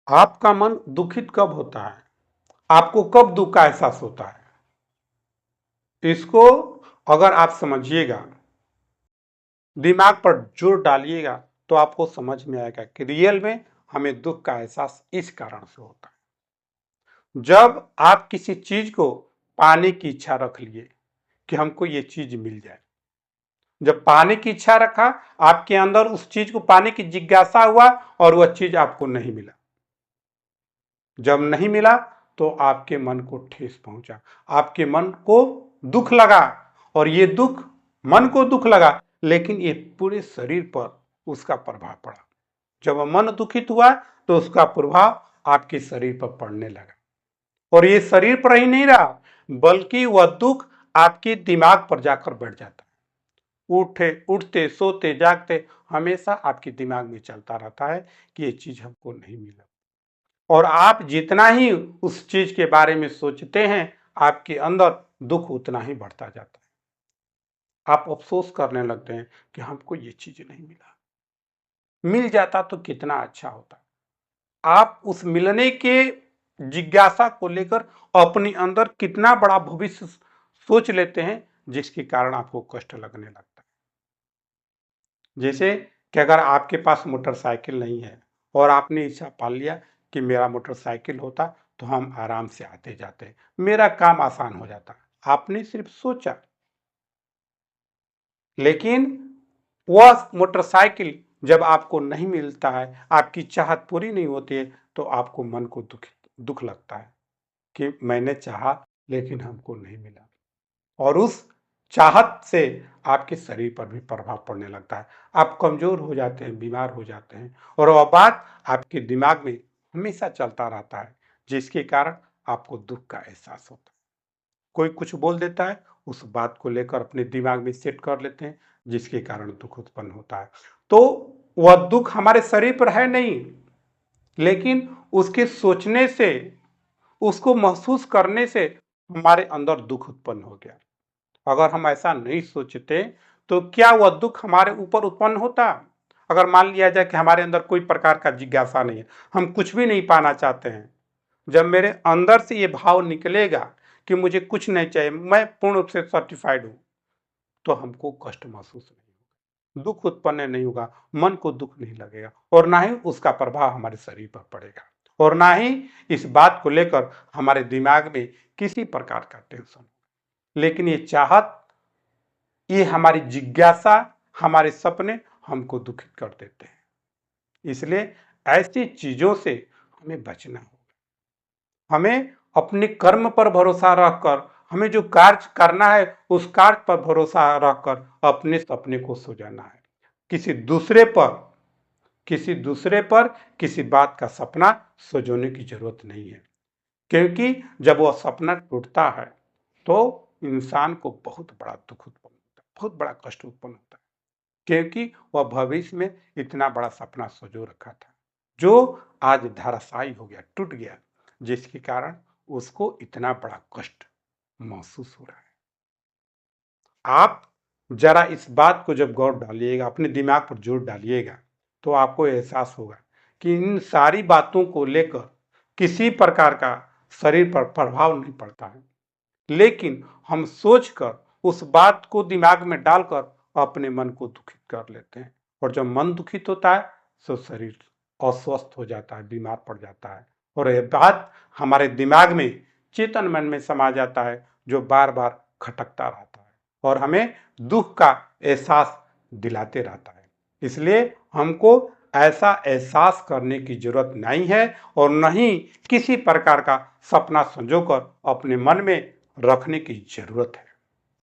आपका मन दुखित कब होता है? आपको कब दुख का एहसास होता है? इसको अगर आप समझिएगा, दिमाग पर जोर डालिएगा, तो आपको समझ में आएगा कि रियल में हमें दुख का एहसास इस कारण से होता है। जब आप किसी चीज को पाने की इच्छा रख लिए कि हमको ये चीज मिल जाए, जब पाने की इच्छा रखा, आपके अंदर उस चीज को पाने की जिज्ञासा हुआ और वह चीज आपको नहीं मिला। जब नहीं मिला तो आपके मन को ठेस पहुंचा, आपके मन को दुख लगा, और ये दुख, मन को दुख लगा, लेकिन ये पूरे शरीर पर उसका प्रभाव पड़ा। जब मन दुखित हुआ तो उसका प्रभाव आपके शरीर पर पड़ने लगा, और ये शरीर पर ही नहीं रहा, बल्कि वह दुख आपके दिमाग पर जाकर बैठ जाता है। उठते सोते जागते हमेशा आपके दिमाग में चलता रहता है कि ये चीज हमको नहीं मिला, और आप जितना ही उस चीज के बारे में सोचते हैं, आपके अंदर दुख उतना ही बढ़ता जाता है। आप अफसोस करने लगते हैं कि हमको ये चीज नहीं मिला, मिल जाता तो कितना अच्छा होता। आप उस मिलने के जिज्ञासा को लेकर अपने अंदर कितना बड़ा भविष्य सोच लेते हैं, जिसके कारण आपको कष्ट लगने लगता है। जैसे कि अगर आपके पास मोटरसाइकिल नहीं है और आपने इच्छा पाल लिया कि मेरा मोटरसाइकिल होता तो हम आराम से आते जाते, मेरा काम आसान हो जाता। आपने सिर्फ सोचा, लेकिन वह मोटरसाइकिल जब आपको नहीं मिलता है, आपकी चाहत पूरी नहीं होती है, तो आपको मन को दुख लगता है कि मैंने चाहा लेकिन हमको नहीं मिला, और उस चाहत से आपके शरीर पर भी प्रभाव पड़ने लगता है। आप कमजोर हो जाते हैं, बीमार हो जाते हैं, और वह बात आपके दिमाग में हमेशा चलता रहता है, जिसके कारण आपको दुख का एहसास होता है। कोई कुछ बोल देता है, उस बात को लेकर अपने दिमाग में सेट कर लेते हैं, जिसके कारण दुख उत्पन्न होता है। तो वह दुख हमारे शरीर पर है नहीं, लेकिन उसके सोचने से, उसको महसूस करने से हमारे अंदर दुख उत्पन्न हो गया। अगर हम ऐसा नहीं सोचते तो क्या वह दुख हमारे ऊपर उत्पन्न होता? अगर मान लिया जाए कि हमारे अंदर कोई प्रकार का जिज्ञासा नहीं है, हम कुछ भी नहीं पाना चाहते हैं, जब मेरे अंदर से ये भाव निकलेगा कि मुझे कुछ नहीं चाहिए, मैं पूर्ण रूप से सर्टिफाइड हूं, तो हमको कष्ट महसूस नहीं होगा, दुख उत्पन्न नहीं होगा, मन को दुख नहीं लगेगा, और ना ही उसका प्रभाव हमारे शरीर पर पड़ेगा, और ना ही इस बात को लेकर हमारे दिमाग में किसी प्रकार का टेंशन। लेकिन ये चाहत, ये हमारी जिज्ञासा, हमारे सपने हमको दुखित कर देते हैं। इसलिए ऐसी चीजों से हमें बचना होगा। हमें अपने कर्म पर भरोसा रखकर, हमें जो कार्य करना है उस कार्य पर भरोसा रखकर अपने सपने को सजाना है। किसी दूसरे पर किसी बात का सपना सजोने की जरूरत नहीं है, क्योंकि जब वह सपना टूटता है तो इंसान को बहुत बड़ा दुख उत्पन्न होता है, बहुत बड़ा कष्ट उत्पन्न होता है, क्योंकि वह भविष्य में इतना बड़ा सपना सजो रखा था, जो आज धराशायी हो गया, टूट गया, जिसके कारण उसको इतना बड़ा कष्ट महसूस हो रहा है। आप जरा इस बात को जब गौर डालिएगा, अपने दिमाग पर जोर डालिएगा, तो आपको एहसास होगा कि इन सारी बातों को लेकर किसी प्रकार का शरीर पर प्रभाव नहीं पड़ता है, लेकिन हम सोचकर उस बात को दिमाग में डालकर अपने मन को दुखित कर लेते हैं, और जब मन दुखित होता है तो शरीर अस्वस्थ हो जाता है, बीमार पड़ जाता है, और यह बात हमारे दिमाग में, चेतन मन में समा जाता है, जो बार बार खटकता रहता है और हमें दुख का एहसास दिलाते रहता है। इसलिए हमको ऐसा एहसास करने की जरूरत नहीं है, और न ही किसी प्रकार का सपना संजोकर अपने मन में रखने की जरूरत है।